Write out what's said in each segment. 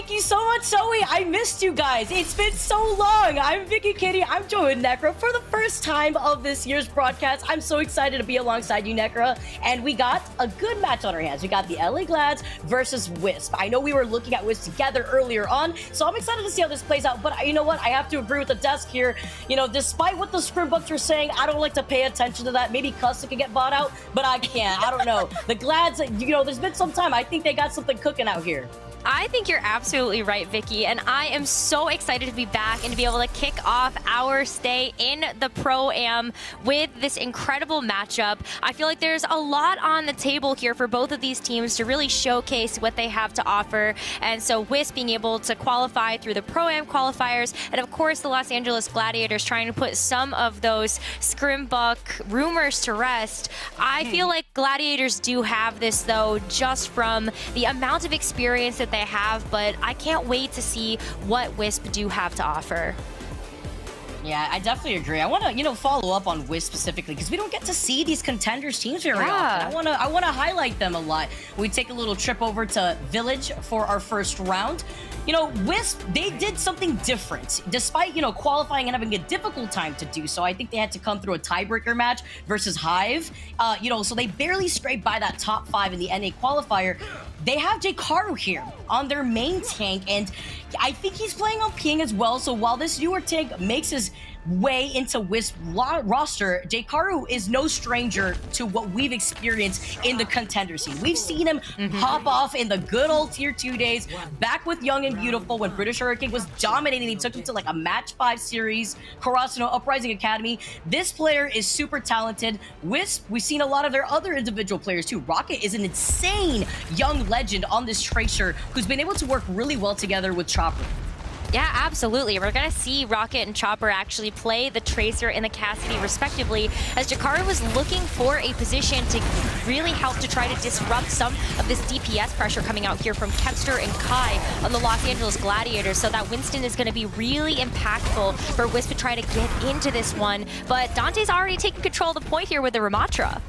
Thank you so much, Zoe. I missed you guys. It's been so long. I'm Vicky Kitty. I'm joining Necra for the first time of this year's broadcast. I'm so excited to be alongside you, Necra. And we got a good match on our hands. We got the LA Glads versus WISP. I know we were looking at WISP together earlier on, so I'm excited to see how this plays out. But you know what? I have to agree with the desk here. You know, despite what the scrim books are saying, I don't like to pay attention to that. Maybe Cussa could get bought out, but I can't. I don't know. The Glads, you know, there's been some time. I think they got something cooking out here. I think you're absolutely right, Vicky, and I am so excited to be back and to be able to kick off our stay in the Pro-Am with this incredible matchup. I feel like there's a lot on the table here for both of these teams to really showcase what they have to offer, and so WISP being able to qualify through the Pro-Am qualifiers, and of course the Los Angeles Gladiators trying to put some of those scrimbuck rumors to rest. I feel like Gladiators do have this, though, just from the amount of experience that they have, but I can't wait to see what WISP do have to offer. Yeah, I definitely agree. I want to, you know, follow up on WISP specifically because we don't get to see these contenders teams very often. I want to highlight them a lot. We take a little trip over to Village for our first round. You know, WISP, they did something different. Despite, you know, qualifying and having a difficult time to do so, I think they had to come through a tiebreaker match versus Hive. You know, so they barely scraped by that top 5 in the NA qualifier. They have Jkaru here on their main tank, and I think he's playing on ping as well. So while this newer tank makes his way into WISP roster, Jkaru is no stranger to what we've experienced in the contender scene. We've seen him pop off in the good old Tier 2 days, back with Young and Beautiful when British Hurricane was dominating. He took him to like a match 5 series, Karasuno, Uprising Academy. This player is super talented. WISP, we've seen a lot of their other individual players too. Rocket is an insane young legend on this Tracer who's been able to work really well together with Chopper. Yeah, absolutely. We're going to see Rocket and Chopper actually play the Tracer and the Cassidy respectively, as Jkaru was looking for a position to really help to try to disrupt some of this DPS pressure coming out here from Kepster and Kai on the Los Angeles Gladiators. So that Winston is going to be really impactful for WISP to try to get into this one. But Dante's already taken control of the point here with the Ramatra.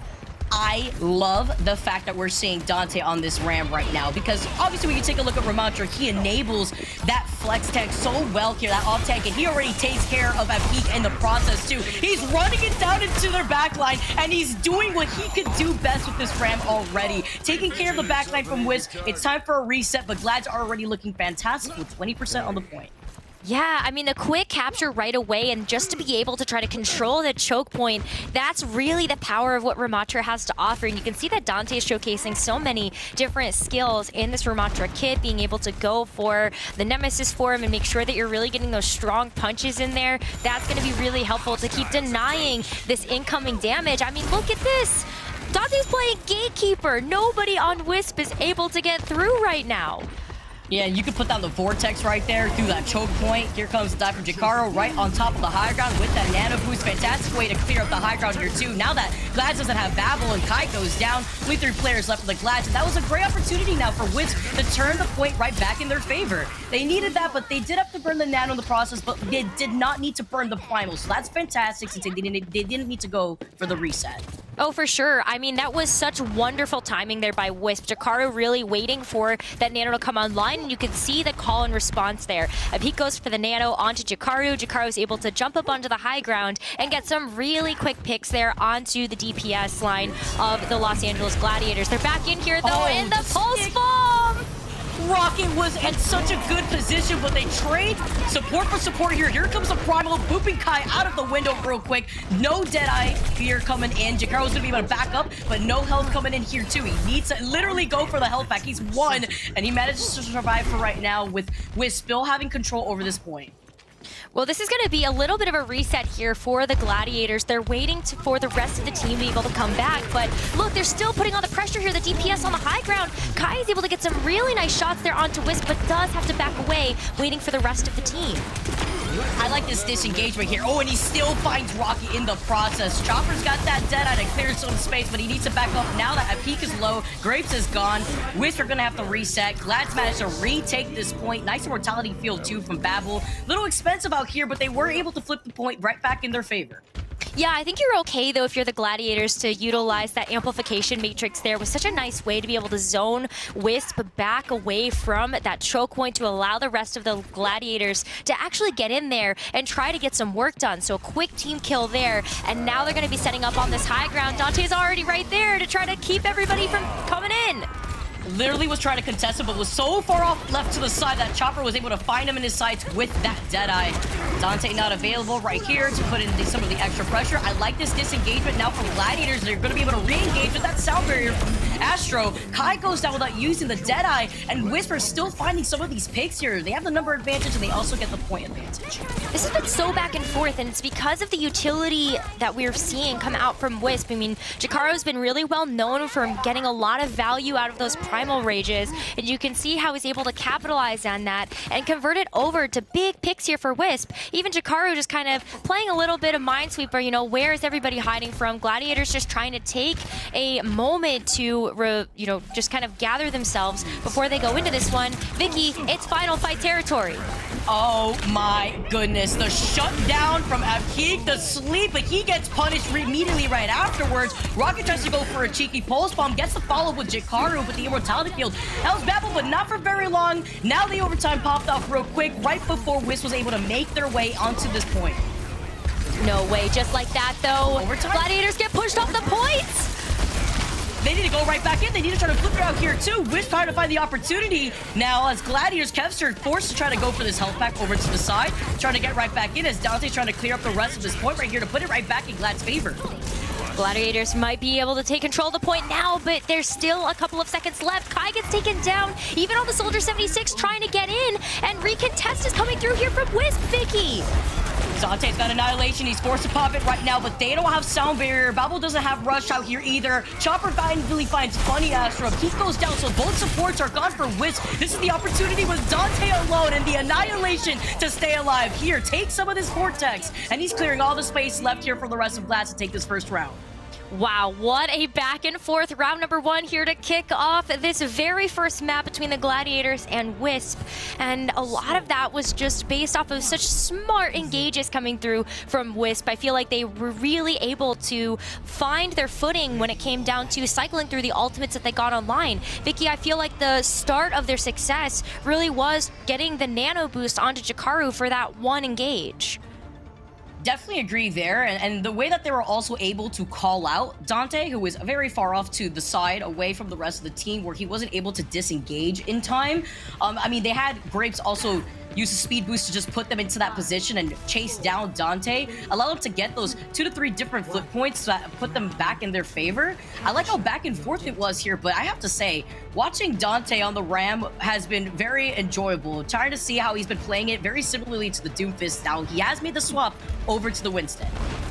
I love the fact that we're seeing Dante on this Ram right now, because obviously when you take a look at Ramatra, he enables that flex tank so well here, that off tank, and he already takes care of a peak in the process too. He's running it down into their backline, and he's doing what he could do best with this Ram already. Taking care of the backline from WISP. It's time for a reset, but Glad's already looking fantastic with 20% on the point. Yeah, I mean, the quick capture right away, and just to be able to try to control the choke point, that's really the power of what Ramatra has to offer. And you can see that Dante is showcasing so many different skills in this Ramatra kit, being able to go for the Nemesis form and make sure that you're really getting those strong punches in there. That's going to be really helpful to keep denying this incoming damage. I mean, look at this. Dante's playing Gatekeeper. Nobody on WISP is able to get through right now. Yeah, you could put down the Vortex right there through that choke point. Here comes the dive from Jkaru right on top of the high ground with that nano boost. Fantastic way to clear up the high ground here too. Now that Glads doesn't have Babel and Kai goes down, only 3 players left for the Glads. And that was a great opportunity now for WISP to turn the point right back in their favor. They needed that, but they did have to burn the nano in the process, but they did not need to burn the primal. So that's fantastic since they didn't need to go for the reset. Oh, for sure. I mean, that was such wonderful timing there by WISP. Jkaru really waiting for that nano to come online, and you can see the call and response there. He goes for the nano onto Jkaru. Jkaru is able to jump up onto the high ground and get some really quick picks there onto the DPS line of the Los Angeles Gladiators. They're back in here, though, in the pulse bomb! Rocket was in such a good position, but they trade support for support here. Here comes the Primal, booping Kai out of the window real quick. No Deadeye here coming in. Jkaru's gonna be able to back up, but no health coming in here too. He needs to literally go for the health back. He's won, and he manages to survive for right now with still having control over this point. Well, this is going to be a little bit of a reset here for the Gladiators. They're waiting for the rest of the team to be able to come back. But look, they're still putting on the pressure here. The DPS on the high ground. Kai is able to get some really nice shots there onto WISP, but does have to back away, waiting for the rest of the team. I like this disengagement here. Oh, and he still finds Rocky in the process. Chopper's got that Deadeye to clear some space, but he needs to back up now that a peak is low. Grapes is gone. WISP are going to have to reset. Glad's managed to retake this point. Nice mortality field, too, from Babel. Little expensive out here, but they were able to flip the point right back in their favor. Yeah, I think you're okay, though, if you're the Gladiators, to utilize that amplification matrix there. Was such a nice way to be able to zone WISP back away from that choke point to allow the rest of the Gladiators to actually get in there and try to get some work done. So a quick team kill there, and now they're going to be setting up on this high ground. Dante's already right there to try to keep everybody from coming in. Literally was trying to contest him, but was so far off left to the side that Chopper was able to find him in his sights with that Deadeye. Dante not available right here to put in some of the extra pressure. I like this disengagement now from Gladiators. They're going to be able to re-engage with that sound barrier from Astro. Kai goes down without using the Deadeye, and Whisper still finding some of these picks here. They have the number advantage, and they also get the point advantage. This has been so back and forth, and it's because of the utility that we're seeing come out from Wisp. I mean, Jacaro's been really well known for getting a lot of value out of those Primal Rages, and you can see how he's able to capitalize on that and convert it over to big picks here for Wisp. Even Jacaro just kind of playing a little bit of Minesweeper, you know, where is everybody hiding from? Gladiators just trying to take a moment to, you know, just kind of gather themselves before they go into this one. Vicky, it's final fight territory. Oh my goodness, the shutdown from Abkeek, the sleep, but he gets punished immediately right afterwards. Rocket tries to go for a cheeky pulse bomb, gets the follow-up with Jikaru with the immortality field. That was Babel, but not for very long. Now the overtime popped off real quick, right before Wisp was able to make their way onto this point. No way, just like that though. Overtime? Gladiators get pushed off the points. They need to go right back in. They need to try to flip it out here too. Wisp trying to find the opportunity now as Gladiators, Kevster forced to try to go for this health pack over to the side, trying to get right back in as Dante's trying to clear up the rest of this point right here to put it right back in Glad's favor. Gladiators might be able to take control of the point now, but there's still a couple of seconds left. Kai gets taken down, even on the Soldier 76 trying to get in, and Recontest is coming through here from Wisp, Vicky. Dante's got Annihilation. He's forced to pop it right now, but they don't have Sound Barrier. Babel doesn't have Rush out here either. Chopper finally finds Funny Astro. Keith goes down, so both supports are gone for Wisp. This is the opportunity with Dante alone and the Annihilation to stay alive. Here, take some of this Vortex, and he's clearing all the space left here for the rest of Glass to take this first round. Wow, what a back and forth round number one here to kick off this very first map between the Gladiators and Wisp. And a lot of that was just based off of such smart engages coming through from Wisp. I feel like they were really able to find their footing when it came down to cycling through the ultimates that they got online. Vicky, I feel like the start of their success really was getting the nano boost onto Jakaru for that one engage. Definitely agree there, and the way that they were also able to call out Dante, who was very far off to the side, away from the rest of the team, where he wasn't able to disengage in time. I mean, they had Grapes also use a speed boost to just put them into that position and chase down Dante, allow them to get those 2 to 3 different flip points that put them back in their favor. I like how back and forth it was here, but I have to say, watching Dante on the Ram has been very enjoyable. Trying to see how he's been playing it very similarly to the Doomfist. Now, he has made the swap over to the Winston.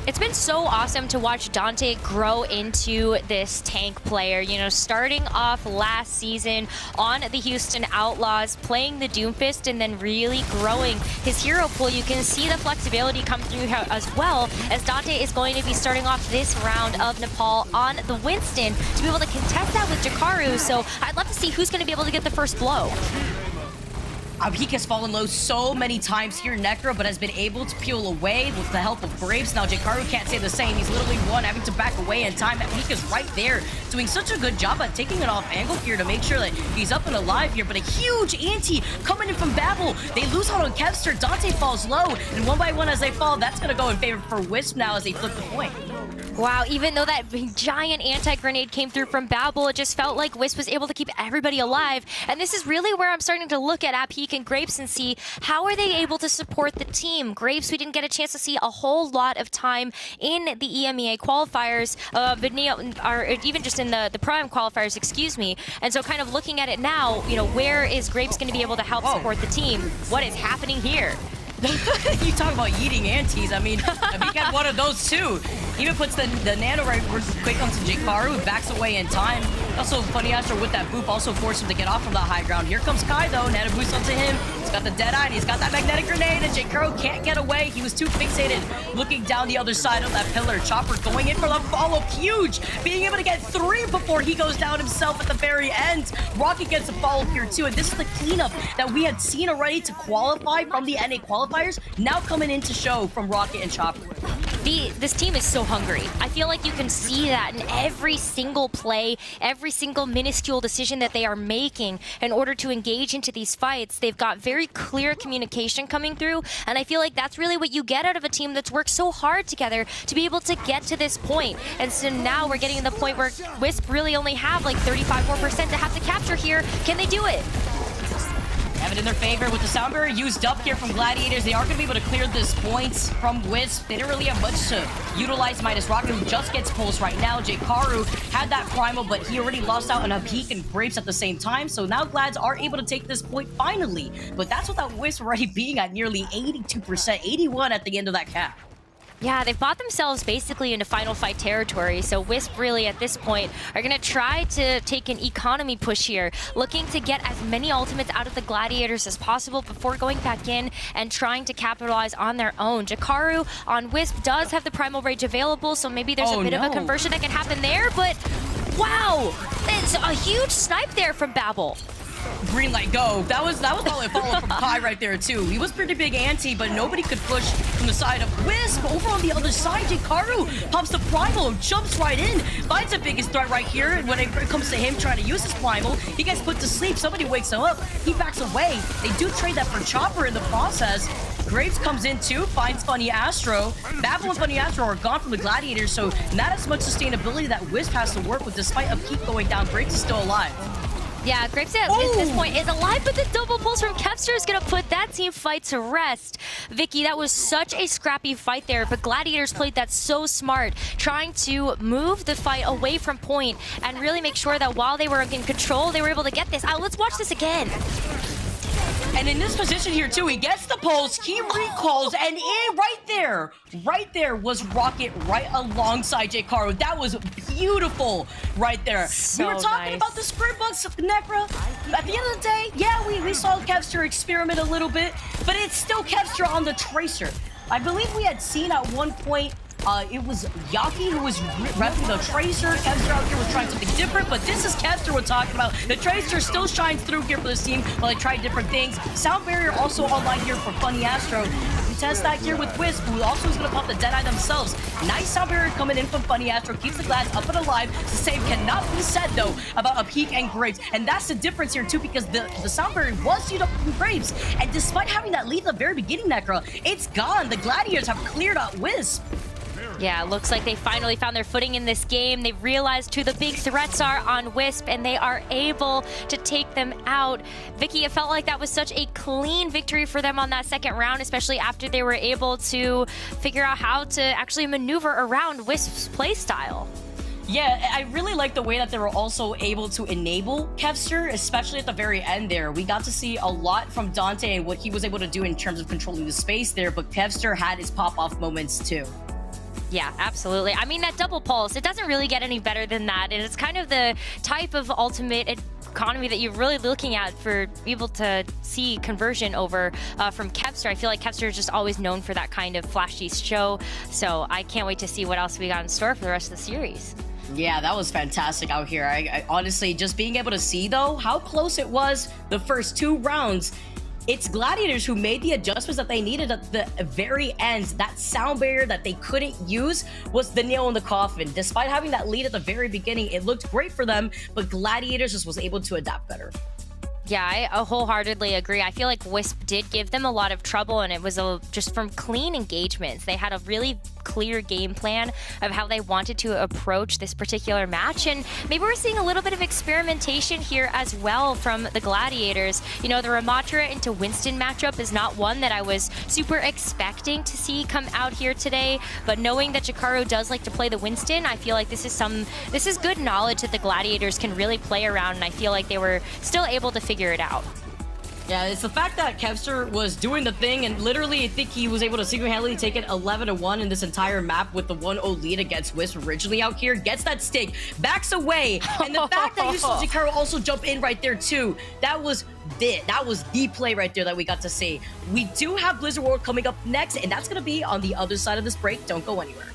It's been so awesome to watch Dante grow into this tank player. You know, starting off last season on the Houston Outlaws, playing the Doomfist, and then really growing his hero pool. You can see the flexibility come through here as well, as Dante is going to be starting off this round of Nepal on the Winston to be able to contest that with Jakaru. So I'd love to see who's going to be able to get the first blow. Abkeek has fallen low so many times here, Necro, but has been able to peel away with the help of Graves. Now, Jakaru can't say the same. He's literally having to back away in time. Abkeek is right there, doing such a good job at taking it off angle here to make sure that he's up and alive here. But a huge ante coming in from Babel. They lose out on Kevster. Dante falls low, and one by one as they fall, that's going to go in favor for Wisp now as they flip the point. Wow, even though that giant anti-grenade came through from Babel, it just felt like Wisp was able to keep everybody alive. And this is really where I'm starting to look at Abkeek and Grapes and see how are they able to support the team. Grapes, we didn't get a chance to see a whole lot of time in the EMEA qualifiers, or even just in the Prime qualifiers, excuse me. And so kind of looking at it now, you know, where is Grapes going to be able to help support the team? What is happening here? You talk about eating antes. I mean, Abkeek had one of those too. Even puts the nano right quick onto Jakaru, who backs away in time. Also, Funny Astro with that boop also forced him to get off from the high ground. Here comes Kai though, nano boost onto him. He's got the Deadeye, and he's got that magnetic grenade, and Jakaru can't get away. He was too fixated looking down the other side of that pillar. Chopper going in for the follow-up, huge. Being able to get 3 before he goes down himself at the very end. Rocket gets a follow-up here too, and this is the cleanup that we had seen already to qualify from the NA qualifiers, now coming in to show from Rocket and Chopper. this team is so hungry. I feel like you can see that in every single play, every single minuscule decision that they are making in order to engage into these fights. They've got very clear communication coming through, and I feel like that's really what you get out of a team that's worked so hard together to be able to get to this point. And so now we're getting to the point where WISP really only have like 35 more % to have to capture here. Can they do it? Have it in their favor with the sound barrier used up here from Gladiators. They are going to be able to clear this points from WISP. They didn't really have much to utilize. Midas Rocket, who just gets pulsed right now. Jkaru had that primal, but he already lost out on a peak and Grapes at the same time. So now Glads are able to take this point finally. But that's without WISP already being at nearly 82%, 81 at the end of that cap. Yeah, they've bought themselves basically into final fight territory, so WISP really at this point are going to try to take an economy push here, looking to get as many ultimates out of the Gladiators as possible before going back in and trying to capitalize on their own. Jkaru on WISP does have the Primal Rage available, so maybe there's a bit of a conversion that can happen there, but wow! It's a huge snipe there from Babel. Green light, go. That was probably a follow-up from Kai right there, too. He was pretty big anti, but nobody could push from the side of WISP. Over on the other side, Jkaru pops the Primal, jumps right in, finds the biggest threat right here. And when it comes to him trying to use his Primal, he gets put to sleep. Somebody wakes him up. He backs away. They do trade that for Chopper in the process. Graves comes in too, finds Funny Astro. Babel and Funny Astro are gone from the Gladiators, so not as much sustainability that WISP has to work with despite a peak going down. Graves is still alive. Yeah, Grapes at this point is alive, but the double pulse from Kevster is going to put that team fight to rest. Vicky, that was such a scrappy fight there, but Gladiators played that so smart, trying to move the fight away from point and really make sure that while they were in control, they were able to get this out. Let's watch this again. And in this position here too, he gets the pulse, he recalls, and right there was Rocket right alongside Jkaru. That was beautiful right there. So we were talking about the sprint bugs of Necra. At the end of the day, yeah, we saw Kevster experiment a little bit, but it's still Kevster on the Tracer. I believe we had seen at one point it was Yaki who was repping the Tracer. Kevster out here was trying something different, but this is Kevster we're talking about. The Tracer still shines through here for this team while they try different things. Sound Barrier also online here for Funny Astro. We test that here with WISP, who also is going to pop the Deadeye themselves. Nice Sound Barrier coming in from Funny Astro. Keeps the Glads up and alive. The same cannot be said, though, about a peak and Grapes. And that's the difference here, too, because the Sound Barrier was used up from Grapes. And despite having that lead at the very beginning, Necra, it's gone. The Gladiators have cleared out WISP. Yeah, it looks like they finally found their footing in this game. They've realized who the big threats are on WISP, and they are able to take them out. Vicky, it felt like that was such a clean victory for them on that second round, especially after they were able to figure out how to actually maneuver around WISP's playstyle. Yeah, I really like the way that they were also able to enable Kevster, especially at the very end there. We got to see a lot from Dante and what he was able to do in terms of controlling the space there, but Kevster had his pop-off moments too. Yeah, absolutely. I mean, that double pulse, it doesn't really get any better than that. And it's kind of the type of ultimate economy that you're really looking at for able to see conversion over from Kevster. I feel like Kevster is just always known for that kind of flashy show. So I can't wait to see what else we got in store for the rest of the series. Yeah, that was fantastic out here. I honestly, just being able to see, though, how close it was the first 2 rounds. It's Gladiators who made the adjustments that they needed at the very end. That sound barrier that they couldn't use was the nail in the coffin. Despite having that lead at the very beginning, it looked great for them, but Gladiators just was able to adapt better. Yeah, I wholeheartedly agree. I feel like WISP did give them a lot of trouble, and it was just from clean engagements. They had a really clear game plan of how they wanted to approach this particular match, and maybe we're seeing a little bit of experimentation here as well from the Gladiators. You know, the Ramatra into Winston matchup is not one that I was super expecting to see come out here today, but knowing that Jkaru does like to play the Winston, I feel like this is good knowledge that the Gladiators can really play around, and I feel like they were still able to figure it out. Yeah, it's the fact that Kevster was doing the thing, and literally I think he was able to single-handedly take it 11-1 in this entire map with the 1-0 lead against WISP originally out here, gets that stake, backs away, and the fact that you saw Jkaru also jump in right there too, that was the play right there that we got to see. We do have Blizzard World coming up next, and that's going to be on the other side of this break. Don't go anywhere.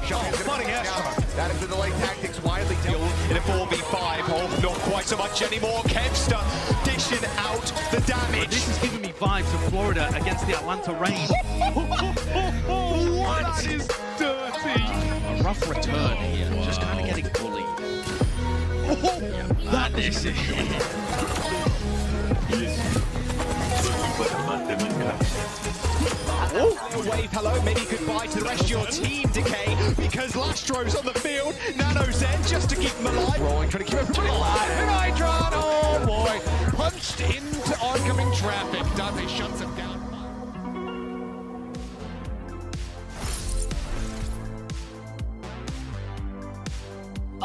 Flooding Astro. That has been the late tactics widely dealt In a 4v5, oh, not quite so much anymore. Kevster dishing out the damage. This is giving me vibes of Florida against the Atlanta Rain. What? That is dirty. A rough return here, just kind of getting bullied. That is it. Wave hello, maybe goodbye to the rest of your team, Decay, because Lastro's on the field. Nano's there just to keep them alive. rolling, trying to keep everybody alive. And Hydron, oh boy, punched into oncoming traffic. Dante shuts him down.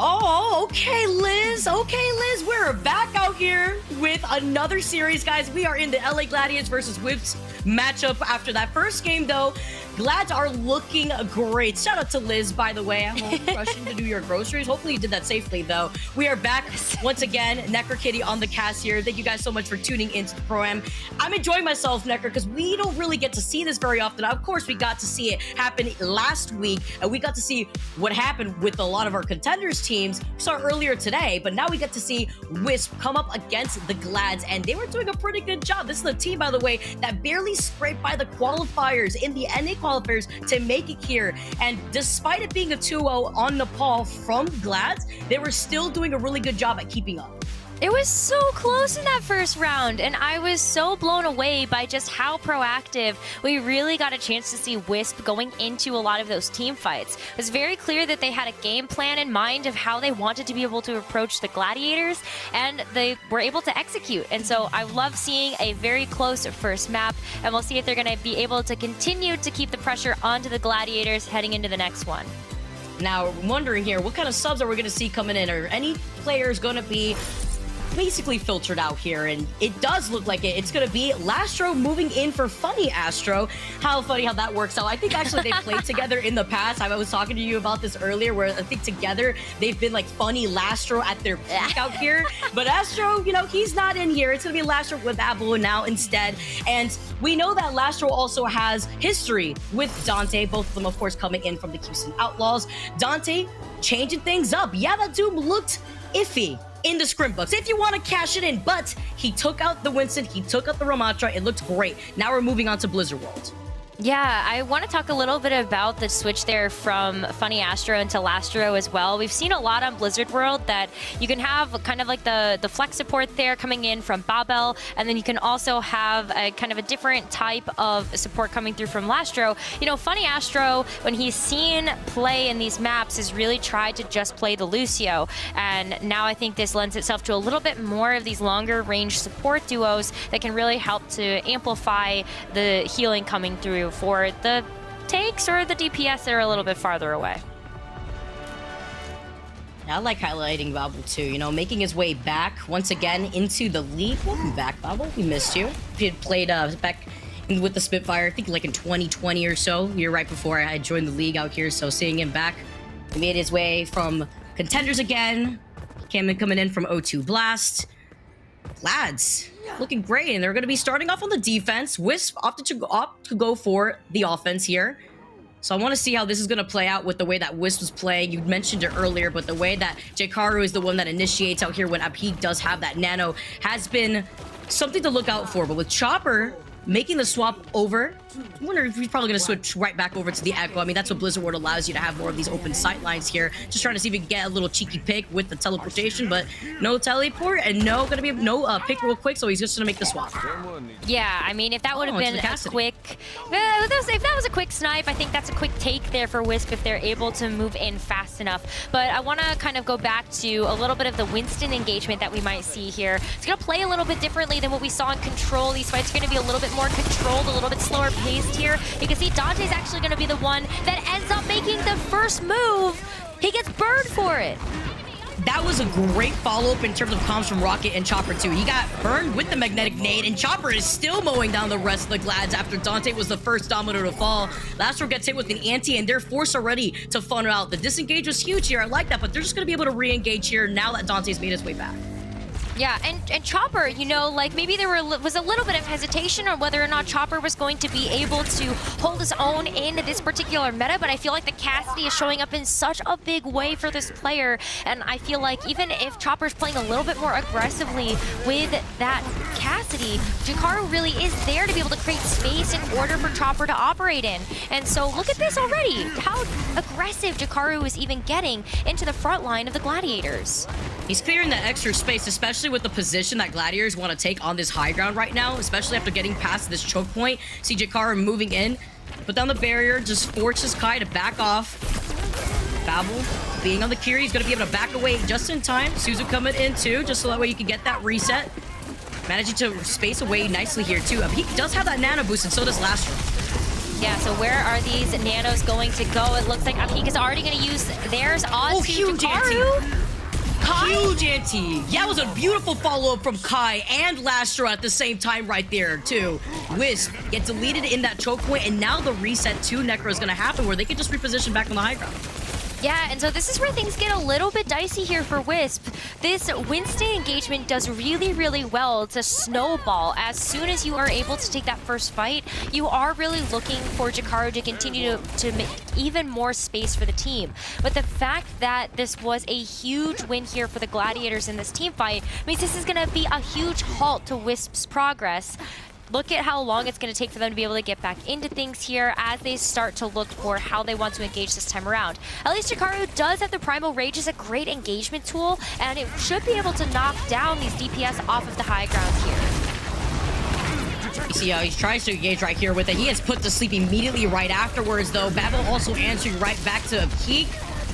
Oh, okay, Liz. Okay, Liz. We're back out here with another series, guys. We are in the LA Gladiators versus WISP matchup. After that first game, though, Glads are looking great. Shout out to Liz, by the way. I'm rushing to do your groceries. Hopefully you did that safely, though. We are back once again. Necker Kitty on the cast here. Thank you guys so much for tuning into the Pro-Am. I'm enjoying myself, Necker, because we don't really get to see this very often. Of course, we got to see it happen last week, and we got to see what happened with a lot of our contenders teams. We saw earlier today, but now we get to see WISP come up against the Glads, and they were doing a pretty good job. This is a team, by the way, that barely scraped by the qualifiers in the NA qualifiers to make it here. And despite it being a 2-0 on Nepal from Glads, they were still doing a really good job at keeping up. It was so close in that first round, and I was so blown away by just how proactive we really got a chance to see WISP going into a lot of those team fights. It was very clear that they had a game plan in mind of how they wanted to be able to approach the Gladiators, and they were able to execute. And so I love seeing a very close first map, and we'll see if they're going to be able to continue to keep the pressure onto the Gladiators heading into the next one. Now, we're wondering here, what kind of subs are we going to see coming in? Are any players going to be basically filtered out here? And it does look like it's going to be Lastro moving in for Funny Astro. How funny how that works out. I think actually they played together in the past. I was talking to you about this earlier, where I think together they've been like Funny Lastro at their peak out here. But Astro, you know, he's not in here. It's going to be Lastro with Abo now instead. And we know that Lastro also has history with Dante, both of them, of course, coming in from the Houston Outlaws. Dante changing things up. Yeah, that dude looked iffy in the scrim books, if you want to cash it in, but he took out the Winston, he took out the Ramatra. It looked great. Now we're moving on to Blizzard World. Yeah, I want to talk a little bit about the switch there from Funny Astro into Lastro as well. We've seen a lot on Blizzard World that you can have kind of like the flex support there coming in from Babel, and then you can also have a kind of a different type of support coming through from Lastro. You know, Funny Astro, when he's seen play in these maps, has really tried to just play the Lucio, and now I think this lends itself to a little bit more of these longer range support duos that can really help to amplify the healing coming through for the tanks or the DPS that are a little bit farther away. I like highlighting Babel too, you know, making his way back once again into the league. Welcome back, Babel. We missed you. He had played back with the Spitfire, I think like in 2020 or so. You're right before I joined the league out here, so seeing him back, he made his way from contenders again. Coming in from O2 Blast. Lads, looking great, and they're going to be starting off on the defense. WISP opted to go for the offense here. So I want to see how this is going to play out with the way that WISP was playing. You mentioned it earlier, but the way that Jkaru is the one that initiates out here when Abhi does have that nano has been something to look out for. But with Chopper making the swap over, I wonder if he's probably going to switch right back over to the Echo. I mean, that's what Blizzard World allows you to have more of these open sight lines here. Just trying to see if we can get a little cheeky pick with the teleportation, but no teleport and no going to be no pick real quick, so he's just going to make the swap. Yeah, I mean, if that would have been a quick... if that was a quick snipe, I think that's a quick take there for WISP if they're able to move in fast enough. But I want to kind of go back to a little bit of the Winston engagement that we might see here. It's going to play a little bit differently than what we saw in Control. These fights are going to be a little bit more controlled, a little bit slower paced here. You can see Dante's actually going to be the one that ends up making the first move. He gets burned for it. That was a great follow-up in terms of comms from Rocket and Chopper too. He got burned with the magnetic nade, and Chopper is still mowing down the rest of the Glads after Dante was the first Domino to fall. Lastro gets hit with an anti, and they're forced already to funnel out. The disengage was huge here. I like that, but they're just going to be able to re-engage here now that Dante's made his way back. Yeah, and Chopper, you know, like maybe there was a little bit of hesitation on whether or not Chopper was going to be able to hold his own in this particular meta, but I feel like the Cassidy is showing up in such a big way for this player, and I feel like even if Chopper's playing a little bit more aggressively with that Cassidy, Jakaru really is there to be able to create space in order for Chopper to operate in. And so look at this already, how aggressive Jakaru is even getting into the front line of the Gladiators. He's clearing that extra space, especially with the position that Gladiators want to take on this high ground right now, especially after getting past this choke point. See Jakaru moving in, put down the barrier, just forces Kai to back off. Babel being on the Kiri, he's going to be able to back away just in time. Suzu coming in too, just so that way you can get that reset. Managing to space away nicely here too. He does have that nano boost, and so does Lastro. Yeah, so where are these nanos going to go? It looks like Apik is already going to use theirs on huge Jakaru. Huge anti. Yeah, it was a beautiful follow-up from Kai and Lastro at the same time right there, too. WISP get deleted in that choke point, and now the reset to Necro is going to happen where they can just reposition back on the high ground. Yeah, and so this is where things get a little bit dicey here for WISP. This Winston engagement does really, really well to snowball. As soon as you are able to take that first fight, you are really looking for Jakaru to continue to make even more space for the team. But the fact that this was a huge win here for the Gladiators in this team fight means this is going to be a huge halt to WISP's progress. Look at how long it's going to take for them to be able to get back into things here as they start to look for how they want to engage this time around. At least Jakaru does have the Primal Rage as a great engagement tool, and it should be able to knock down these DPS off of the high ground here. You see how he tries to engage right here with it. He gets put to sleep immediately right afterwards, though. Babel also answering right back to Peak.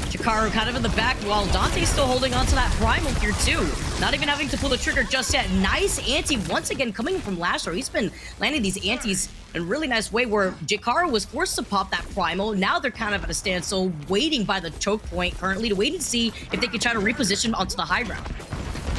Jakaru kind of in the back while Dante's still holding on to that Primal here too. Not even having to pull the trigger just yet. Nice anti once again coming from Lastro. He's been landing these antis in a really nice way where Jakaru was forced to pop that Primal. Now they're kind of at a standstill, waiting by the choke point currently to wait and see if they can try to reposition onto the high ground.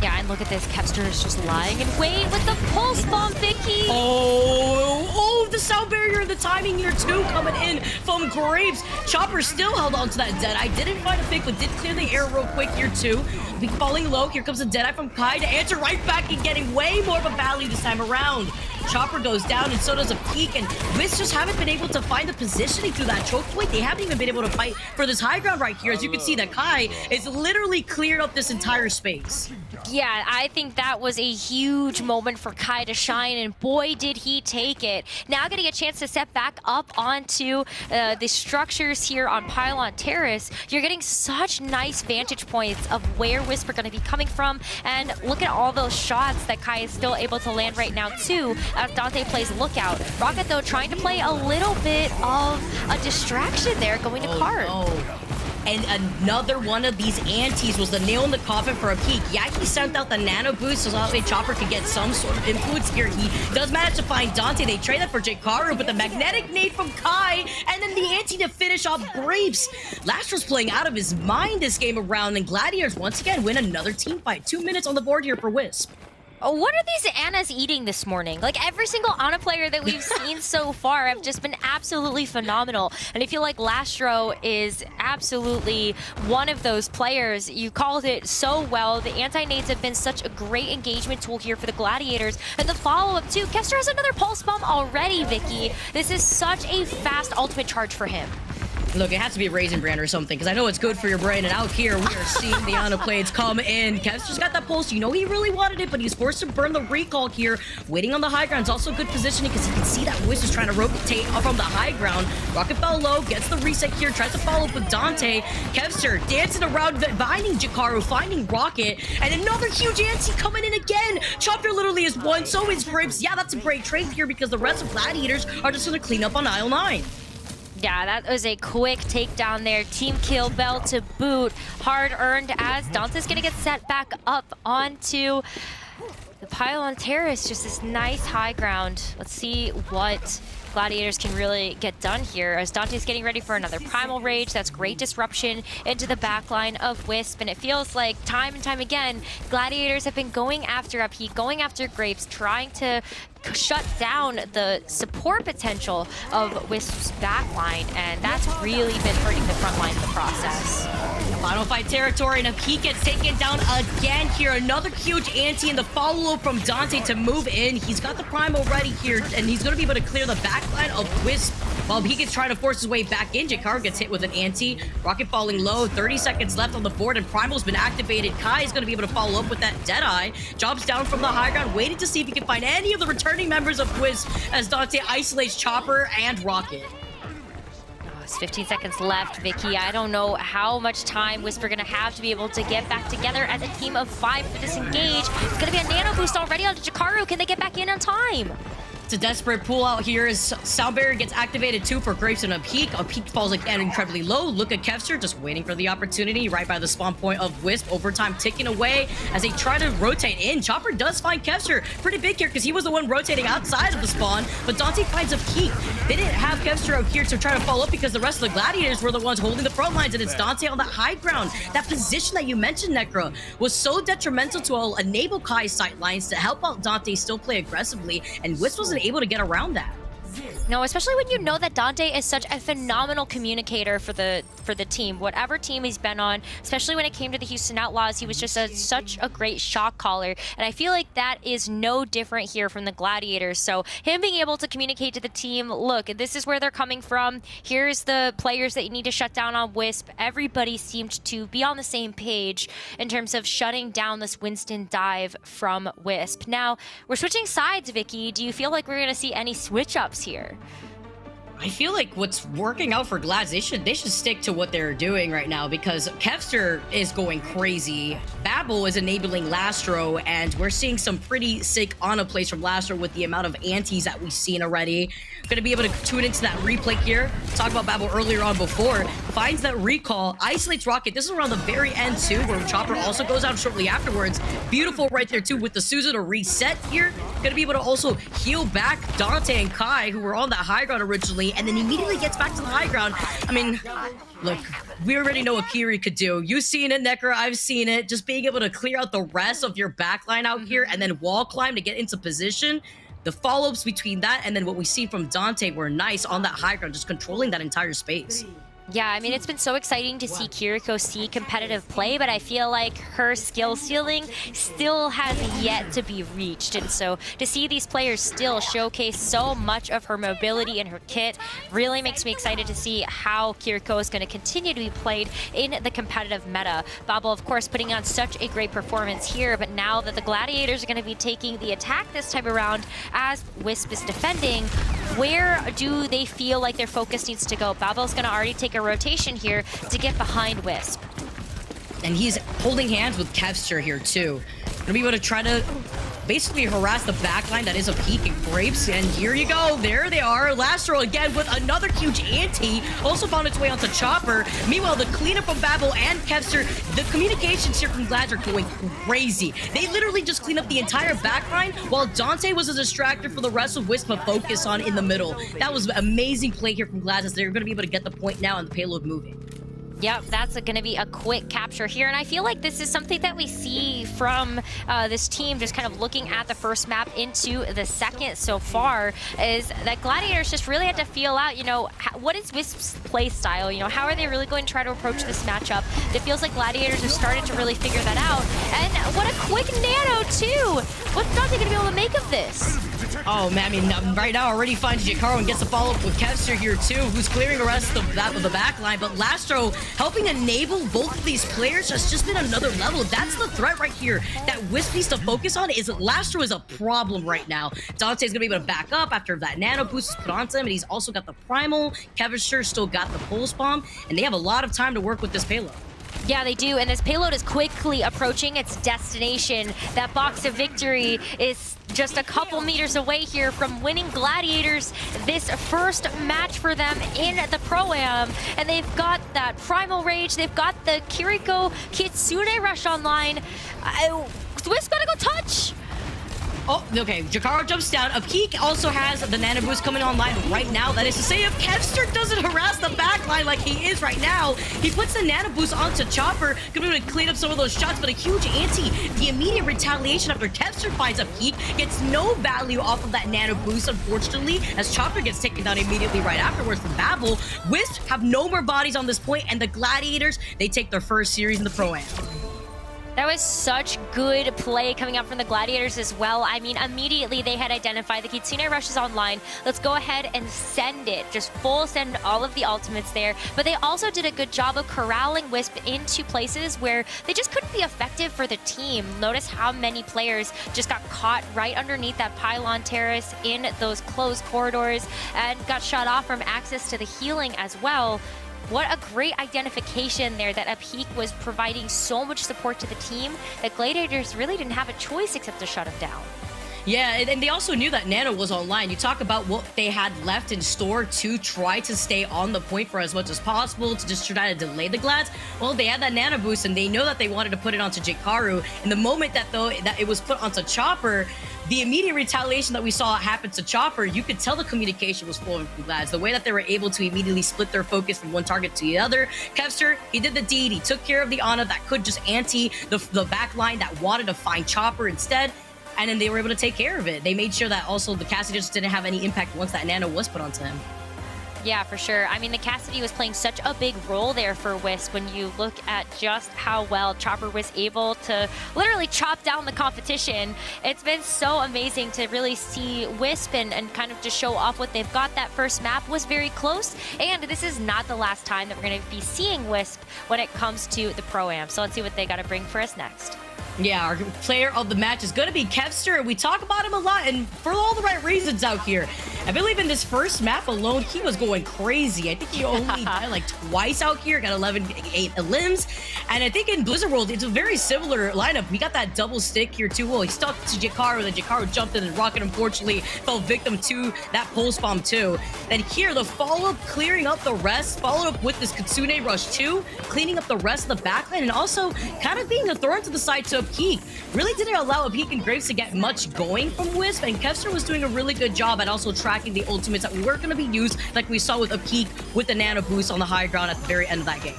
Yeah, and look at this. Kevster is just lying in wait with the pulse bomb, Vicky. Oh, the sound barrier and the timing here too coming in from Graves. Chopper still held on to that Deadeye. Didn't find a pick, but did clear the air real quick here too. Be falling low. Here comes a Deadeye from Kai to answer right back and getting way more of a value this time around. Chopper goes down and so does a Peak, and WISP just haven't been able to find the positioning through that choke point. They haven't even been able to fight for this high ground right here. As you can see that Kai is literally cleared up this entire space. Yeah, I think that was a huge moment for Kai to shine, and boy, did he take it. Now getting a chance to set back up onto the structures here on Pylon Terrace, you're getting such nice vantage points of where WISP are going to be coming from, and look at all those shots that Kai is still able to land right now, too, as Dante plays Lookout. Rocket, though, trying to play a little bit of a distraction there, going to Card. No. And another one of these antis was the nail in the coffin for a Peak. Yeah, he sent out the nano boost so that Chopper could get some sort of influence here. He does manage to find Dante. They trade that for Jakaru, but the magnetic nade from Kai, and then the anti to finish off Graves. Lastro's playing out of his mind this game around, and Gladiators once again win another team fight. 2 minutes on the board here for WISP. What are these Annas eating this morning? Like, every single Ana player that we've seen so far have just been absolutely phenomenal. And I feel like Lastro is absolutely one of those players. You called it so well. The anti-nades have been such a great engagement tool here for the Gladiators. And the follow-up, too. Kevster has another pulse bomb already, Vicky. This is such a fast ultimate charge for him. Look, it has to be a Raisin Brand or something, because I know it's good for your brain, and out here we are seeing the Ana plates come in. Kev's just got that pulse. You know he really wanted it, but he's forced to burn the recall here. Waiting on the high ground is also good positioning, because you can see that WISP is trying to rotate from the high ground. Rocket fell low, gets the reset here, tries to follow up with Dante. Kevster dancing around, finding Jakaru, finding Rocket, and another huge anti coming in again. Chopper literally is one, so is Graves. Yeah, that's a great trade here, because the rest of Gladiators are just going to clean up on aisle 9. Yeah, that was a quick takedown there. Team kill bell to boot. Hard earned as Dante's gonna get set back up onto The pylon terrace, just this nice high ground. Let's see what Gladiators can really get done here as Dante's getting ready for another Primal Rage. That's great disruption into the backline of WISP, and it feels like time and time again, Gladiators have been going after Upheat, going after Grapes, trying to shut down the support potential of WISP's backline, and that's really been hurting the front line in the process. Final fight territory, and Upheat gets taken down again here. Another huge anti in the follow-up from Dante to move in. He's got the Primal ready here, and he's going to be able to clear the backline of WISP while he gets trying to force his way back in. Jakaro gets hit with an anti. Rocket falling low, 30 seconds left on the board, and Primal's been activated. Kai is going to be able to follow up with that Deadeye. Jumps down from the high ground, waiting to see if he can find any of the returning members of WISP as Dante isolates Chopper and Rocket. It's 15 seconds left, Vicky. I don't know how much time WISP are going to have to be able to get back together as a team of 5 for this engage. It's going to be a nano boost already onto Jakaro. Can they get back in on time? It's a desperate pull out here as Sound Barrier gets activated too for Grapes and Upheat. Upheat falls again incredibly low. Look at Kevster just waiting for the opportunity right by the spawn point of WISP. Overtime ticking away as they try to rotate in. Chopper does find Kevster pretty big here because he was the one rotating outside of the spawn, but Dante finds Upheat. They didn't have Kevster out here to try to follow up because the rest of the Gladiators were the ones holding the front lines, and it's Dante on that high ground. That position that you mentioned, Necra, was so detrimental to enable Kai's sight lines to help out Dante still play aggressively, and WISP wasn't able to get around that. No, especially when you know that Dante is such a phenomenal communicator for the team. Whatever team he's been on, especially when it came to the Houston Outlaws, he was just such a great shot caller. And I feel like that is no different here from the Gladiators. So him being able to communicate to the team, look, this is where they're coming from. Here's the players that you need to shut down on WISP. Everybody seemed to be on the same page in terms of shutting down this Winston dive from WISP. Now, we're switching sides, Vicky. Do you feel like we're going to see any switch-ups here? I feel like what's working out for Glads, they should stick to what they're doing right now because Kevster is going crazy. Babel is enabling Lastro, and we're seeing some pretty sick Ana plays from Lastro with the amount of antis that we've seen already. Gonna be able to tune into that replay here. Talk about Babel earlier on before. Finds that recall, isolates Rocket. This is around the very end too, where Chopper also goes out shortly afterwards. Beautiful right there too with the Suzu to reset here. Gonna be able to also heal back Dante and Kai, who were on that high ground originally, and then immediately gets back to the high ground. I mean, look, we already know what Kiri could do. You've seen it, Necro, I've seen it. Just being able to clear out the rest of your backline out here and then wall climb to get into position. The follow-ups between that and then what we see from Dante were nice on that high ground, just controlling that entire space. Yeah, I mean, it's been so exciting to see Kiriko see competitive play, but I feel like her skill ceiling still has yet to be reached. And so to see these players still showcase so much of her mobility in her kit really makes me excited to see how Kiriko is going to continue to be played in the competitive meta. Babel, of course, putting on such a great performance here, but now that the Gladiators are going to be taking the attack this time around as WISP is defending, where do they feel like their focus needs to go? Babel's going to already take a rotation here to get behind WISP. And he's holding hands with Kevster here too. Gonna be able to try to basically harass the backline that is a peak and Grapes. And here you go, there they are. Lastro again with another huge anti. Also found its way onto Chopper. Meanwhile, the cleanup from Babel and Kevster, the communications here from Glads are going crazy. They literally just cleaned up the entire backline while Dante was a distractor for the rest of WISP to focus on in the middle. That was amazing play here from Glads as they're going to be able to get the point now and the payload moving. Yep, that's going to be a quick capture here. And I feel like this is something that we see from this team just kind of looking at the first map into the second so far, is that Gladiators just really had to feel out, you know, what is WISP's play style? You know, how are they really going to try to approach this matchup? It feels like Gladiators have started to really figure that out. And what a quick nano, too! What's Dante going to be able to make of this? Oh, man, I mean, right now already finds Jakaro and gets a follow-up with Kevster here, too, who's clearing the rest of the backline. But Lastro helping enable both of these players has just been another level. That's the threat right here that WISP needs to focus on. Is Lastro is a problem right now. Dante's gonna be able to back up after that nano boost is put onto him, and he's also got the primal. Kevster still got the pulse bomb, and they have a lot of time to work with this payload. Yeah, they do, and this payload is quickly approaching its destination. That box of victory is just a couple meters away here from winning Gladiators this first match for them in the Pro-Am. And they've got that Primal Rage, they've got the Kiriko Kitsune rush online. WISP gotta go touch! Oh, okay. Jakaro jumps down. Apik also has the Nano Boost coming online right now. That is to say, if Kevster doesn't harass the backline like he is right now, he puts the Nano Boost onto Chopper, gonna be able to clean up some of those shots, but a huge anti. The immediate retaliation after Kevster finds Apik gets no value off of that Nano Boost, unfortunately, as Chopper gets taken down immediately right afterwards from Babel. Wisp have no more bodies on this point, and the Gladiators, they take their first series in the Pro-Am. That was such good play coming out from the Gladiators as well. I mean, immediately they had identified the Kitsune Rush is online. Let's go ahead and send it. Just full send all of the ultimates there. But they also did a good job of corralling Wisp into places where they just couldn't be effective for the team. Notice how many players just got caught right underneath that pylon terrace in those closed corridors and got shut off from access to the healing as well. What a great identification there that Apik was providing so much support to the team that Gladiators really didn't have a choice except to shut him down. Yeah, and they also knew that Nano was online. You talk about what they had left in store to try to stay on the point for as much as possible, to just try to delay the Glads. Well, they had that Nano Boost, and they know that they wanted to put it onto Jikaru. And the moment that it was put onto Chopper, the immediate retaliation that we saw happen to Chopper, you could tell the communication was flowing from Glads. The way that they were able to immediately split their focus from one target to the other. Kevster, he did the deed. He took care of the Ana that could just anti the back line that wanted to find Chopper instead. And then they were able to take care of it. They made sure that also the Cassidy just didn't have any impact once that Nano was put onto him. Yeah, for sure. I mean, the Cassidy was playing such a big role there for Wisp when you look at just how well Chopper was able to literally chop down the competition. It's been so amazing to really see Wisp and kind of just show off what they've got. That first map was very close, and this is not the last time that we're going to be seeing Wisp when it comes to the Pro-Am. So let's see what they got to bring for us next. Yeah, our player of the match is going to be Kevster, and we talk about him a lot, and for all the right reasons out here. I believe in this first map alone, he was going crazy. I think he only died like twice out here, got 8 limbs, and I think in Blizzard World, it's a very similar lineup. We got that double stick here too. Well, he stuck to Jikaru, then Jikaru jumped in, and Rocket unfortunately fell victim to that pulse bomb too. Then here, the follow-up, clearing up the rest, followed up with this Kitsune Rush too, cleaning up the rest of the backline, and also kind of being a thrown to the side to Apik. Really didn't allow Apik and Graves to get much going from Wisp, and Kevster was doing a really good job at also tracking the ultimates that were going to be used, like we saw with Apik with the Nano Boost on the high ground at the very end of that game.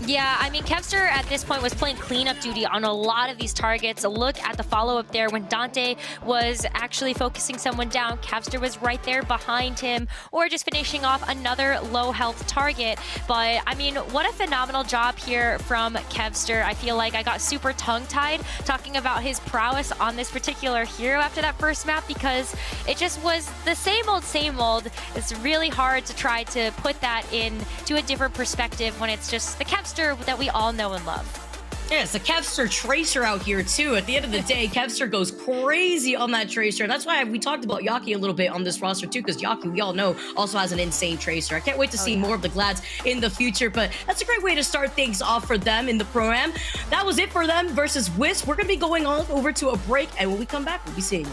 Yeah, I mean, Kevster at this point was playing cleanup duty on a lot of these targets. A look at the follow-up there when Dante was actually focusing someone down. Kevster was right there behind him, or just finishing off another low-health target. But, I mean, what a phenomenal job here from Kevster. I feel like I got super tongue-tied talking about his prowess on this particular hero after that first map, because it just was the same old, same old. It's really hard to try to put that into a different perspective when it's just the Kevster that we all know and love. Yeah, it's a Kevster Tracer out here too. At the end of the day, Kevster goes crazy on that Tracer. And that's why we talked about Yaki a little bit on this roster too, because Yaki, we all know, also has an insane Tracer. I can't wait to see more of the Glads in the future, but that's a great way to start things off for them in the Pro-Am. That was it for them versus Wisp. We're going to be going on over to a break, and when we come back, we'll be seeing you.